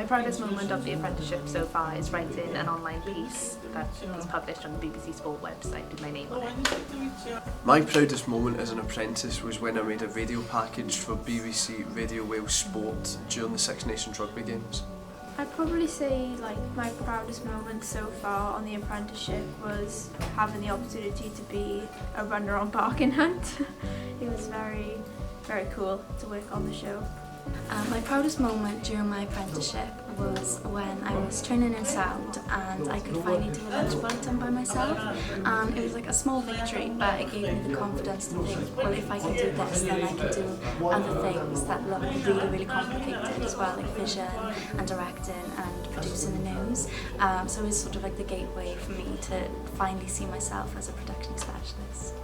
proudest moment of the apprenticeship so far is writing an online piece that was published on the BBC Sport website with my name on it. My proudest moment as an apprentice was when I made a video package for BBC Radio Wales Sport during the Six Nations Rugby Games. I'd probably say my proudest moment so far on the apprenticeship was having the opportunity to be a runner on Barking Hunt. It was very, very cool to work on the show. My proudest moment during my apprenticeship was when I was training in sound and I could finally do a lunch bulletin by myself. It was like a small victory, but it gave me the confidence to think, well, if I can do this, then I can do other things that look really, really complicated as well, like vision and directing and producing the news. So it was sort of like the gateway for me to finally see myself as a production specialist.